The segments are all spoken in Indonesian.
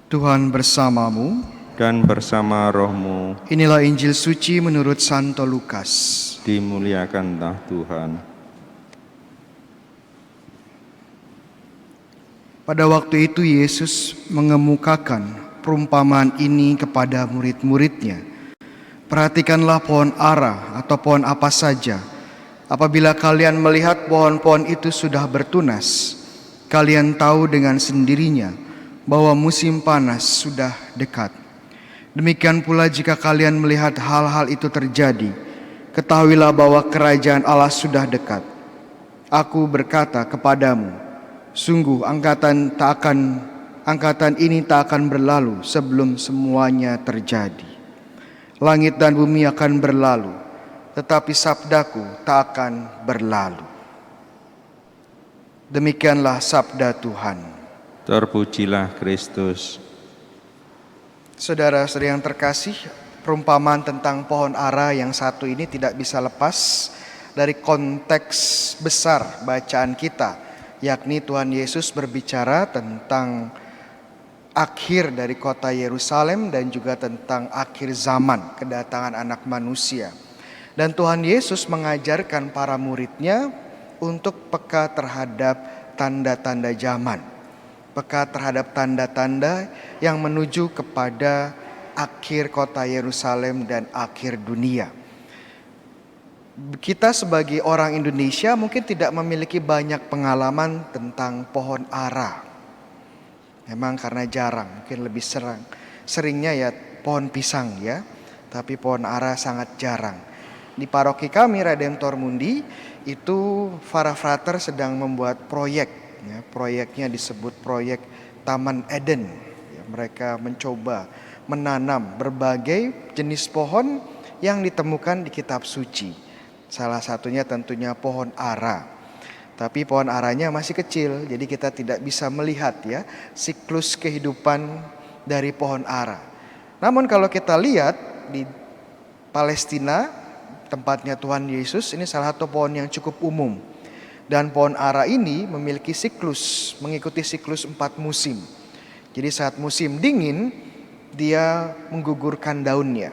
Tuhan bersamamu. Dan bersama rohmu. Inilah Injil suci menurut Santo Lukas. Dimuliakanlah Tuhan. Pada waktu itu Yesus mengemukakan perumpamaan ini kepada murid-muridnya. Perhatikanlah pohon ara atau pohon apa saja. Apabila kalian melihat pohon-pohon itu sudah bertunas, kalian tahu dengan sendirinya bahwa musim panas sudah dekat. Demikian pula jika kalian melihat hal-hal itu terjadi, ketahuilah bahwa kerajaan Allah sudah dekat. Aku berkata kepadamu, sungguh angkatan ini tak akan berlalu sebelum semuanya terjadi. Langit dan bumi akan berlalu, tetapi sabdaku tak akan berlalu. Demikianlah sabda Tuhan. Terpujilah Kristus. Saudara-saudara yang terkasih, perumpamaan tentang pohon ara yang satu ini tidak bisa lepas dari konteks besar bacaan kita, yakni Tuhan Yesus berbicara tentang akhir dari kota Yerusalem dan juga tentang akhir zaman kedatangan anak manusia. Dan Tuhan Yesus mengajarkan para muridnya untuk peka terhadap tanda-tanda zaman. Peka terhadap tanda-tanda yang menuju kepada akhir kota Yerusalem dan akhir dunia. Kita sebagai orang Indonesia mungkin tidak memiliki banyak pengalaman tentang pohon ara. Memang karena jarang, mungkin lebih seringnya ya pohon pisang ya. Tapi pohon ara sangat jarang. Di paroki kami Redemptor Mundi itu para frater sedang membuat proyek. Ya, proyeknya disebut proyek Taman Eden. Ya, mereka mencoba menanam berbagai jenis pohon yang ditemukan di kitab suci. Salah satunya tentunya pohon ara. Tapi pohon aranya masih kecil, jadi kita tidak bisa melihat ya siklus kehidupan dari pohon ara. Namun kalau kita lihat di Palestina, tempatnya Tuhan Yesus, ini salah satu pohon yang cukup umum. Dan pohon ara ini memiliki siklus, mengikuti siklus 4 musim. Jadi saat musim dingin, dia menggugurkan daunnya.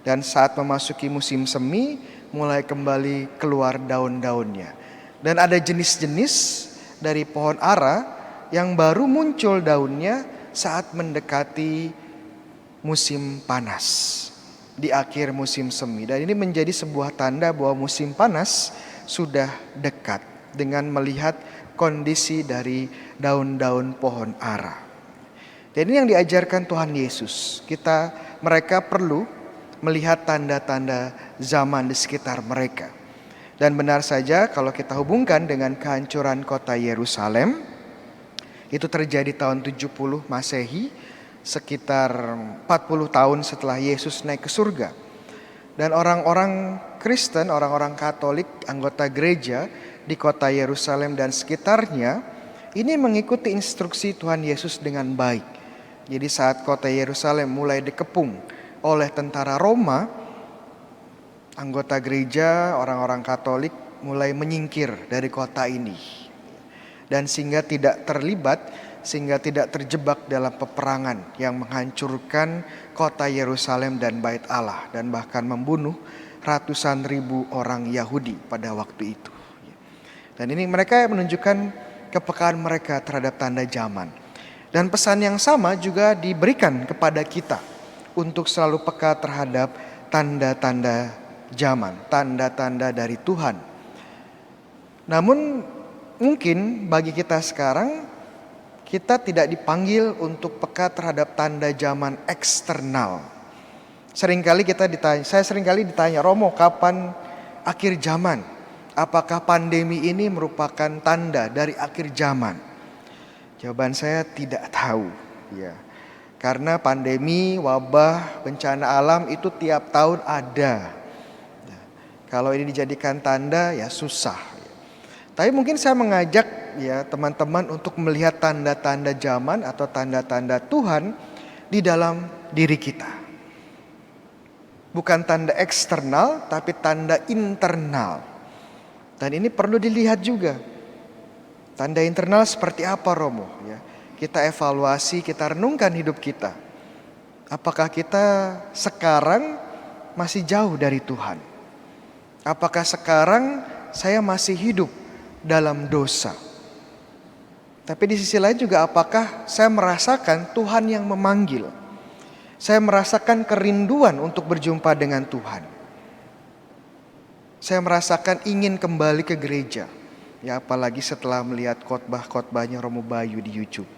Dan saat memasuki musim semi, mulai kembali keluar daun-daunnya. Dan ada jenis-jenis dari pohon ara yang baru muncul daunnya saat mendekati musim panas. Di akhir musim semi. Dan ini menjadi sebuah tanda bahwa musim panas sudah dekat. Dengan melihat kondisi dari daun-daun pohon ara. Dan ini yang diajarkan Tuhan Yesus. Mereka perlu melihat tanda-tanda zaman di sekitar mereka. Dan benar saja kalau kita hubungkan dengan kehancuran kota Yerusalem, itu terjadi tahun 70 Masehi, sekitar 40 tahun setelah Yesus naik ke surga. Dan orang-orang Kristen, orang-orang Katolik, anggota gereja di kota Yerusalem dan sekitarnya ini mengikuti instruksi Tuhan Yesus dengan baik. Jadi saat kota Yerusalem mulai dikepung oleh tentara Roma, anggota gereja, orang-orang Katolik mulai menyingkir dari kota ini. Dan sehingga tidak terjebak dalam peperangan yang menghancurkan kota Yerusalem dan Bait Allah dan bahkan membunuh ratusan ribu orang Yahudi pada waktu itu. Dan ini mereka menunjukkan kepekaan mereka terhadap tanda zaman. Dan pesan yang sama juga diberikan kepada kita untuk selalu peka terhadap tanda-tanda zaman, tanda-tanda dari Tuhan. Namun mungkin bagi kita sekarang, kita tidak dipanggil untuk peka terhadap tanda zaman eksternal. Saya seringkali ditanya, Romo, kapan akhir zaman? Apakah pandemi ini merupakan tanda dari akhir zaman? Jawaban saya tidak tahu. Ya, karena pandemi, wabah, bencana alam itu tiap tahun ada. Ya, kalau ini dijadikan tanda, ya susah. Tapi mungkin saya mengajak ya teman-teman untuk melihat tanda-tanda zaman atau tanda-tanda Tuhan di dalam diri kita. Bukan tanda eksternal, tapi tanda internal. Dan ini perlu dilihat juga. Tanda internal seperti apa, Romo? Ya, kita evaluasi, kita renungkan hidup kita. Apakah kita sekarang masih jauh dari Tuhan? Apakah sekarang saya masih hidup dalam dosa? Tapi di sisi lain juga apakah saya merasakan Tuhan yang memanggil? Saya merasakan kerinduan untuk berjumpa dengan Tuhan. Saya merasakan ingin kembali ke gereja. Ya, apalagi setelah melihat khotbah-khotbahnya Romo Bayu di YouTube.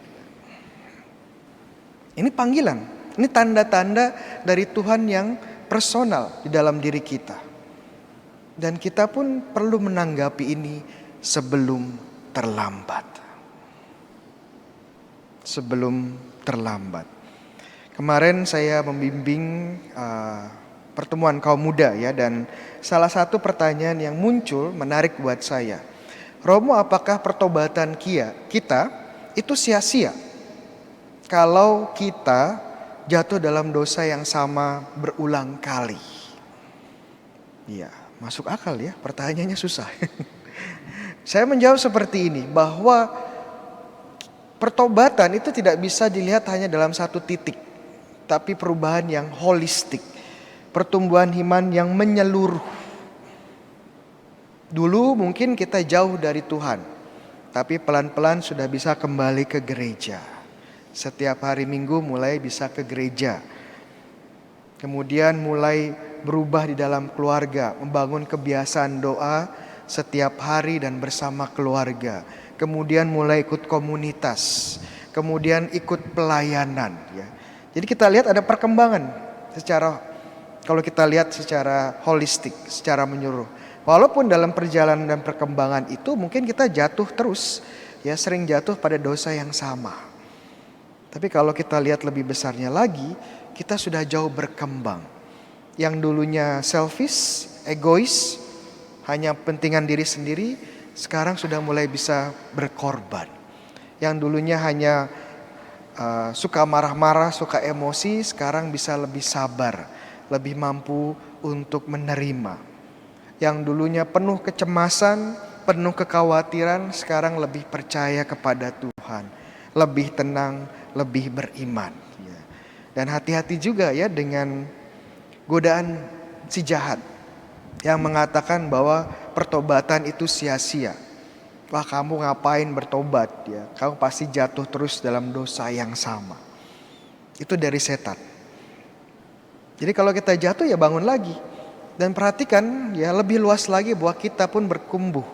Ini panggilan, ini tanda-tanda dari Tuhan yang personal di dalam diri kita. Dan kita pun perlu menanggapi ini sebelum terlambat. Sebelum terlambat. Kemarin saya membimbing pertemuan kaum muda ya, dan salah satu pertanyaan yang muncul menarik buat saya. Romo, apakah pertobatan kita itu sia-sia kalau kita jatuh dalam dosa yang sama berulang kali? Iya, masuk akal ya, pertanyaannya susah. Saya menjawab seperti ini, bahwa pertobatan itu tidak bisa dilihat hanya dalam satu titik, tapi perubahan yang holistik, pertumbuhan iman yang menyeluruh. Dulu mungkin kita jauh dari Tuhan, tapi pelan-pelan sudah bisa kembali ke gereja. Setiap hari Minggu mulai bisa ke gereja. Kemudian mulai berubah di dalam keluarga, membangun kebiasaan doa setiap hari dan bersama keluarga. Kemudian mulai ikut komunitas, kemudian ikut pelayanan ya. Jadi kita lihat ada perkembangan kalau kita lihat secara holistik, secara menyeluruh. Walaupun dalam perjalanan dan perkembangan itu mungkin kita jatuh terus ya, sering jatuh pada dosa yang sama. Tapi kalau kita lihat lebih besarnya lagi, kita sudah jauh berkembang. Yang dulunya selfish, egois, hanya pentingan diri sendiri, sekarang sudah mulai bisa berkorban. Yang dulunya hanya suka marah-marah, suka emosi, sekarang bisa lebih sabar, lebih mampu untuk menerima. Yang dulunya penuh kecemasan, penuh kekhawatiran, sekarang lebih percaya kepada Tuhan, lebih tenang, lebih beriman. Dan hati-hati juga ya dengan godaan si jahat yang mengatakan bahwa pertobatan itu sia-sia. Wah, kamu ngapain bertobat ya? Kamu pasti jatuh terus dalam dosa yang sama. Itu dari setan. Jadi kalau kita jatuh ya bangun lagi. Dan perhatikan ya lebih luas lagi bahwa kita pun bertumbuh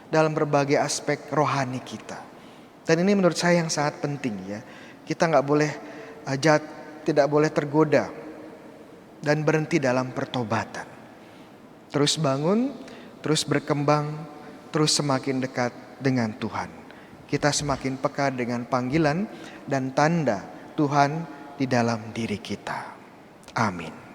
dalam berbagai aspek rohani kita. Dan ini menurut saya yang sangat penting ya. Kita tidak boleh tergoda dan berhenti dalam pertobatan. Terus bangun, terus berkembang, terus semakin dekat dengan Tuhan. Kita semakin peka dengan panggilan dan tanda Tuhan di dalam diri kita. Amin.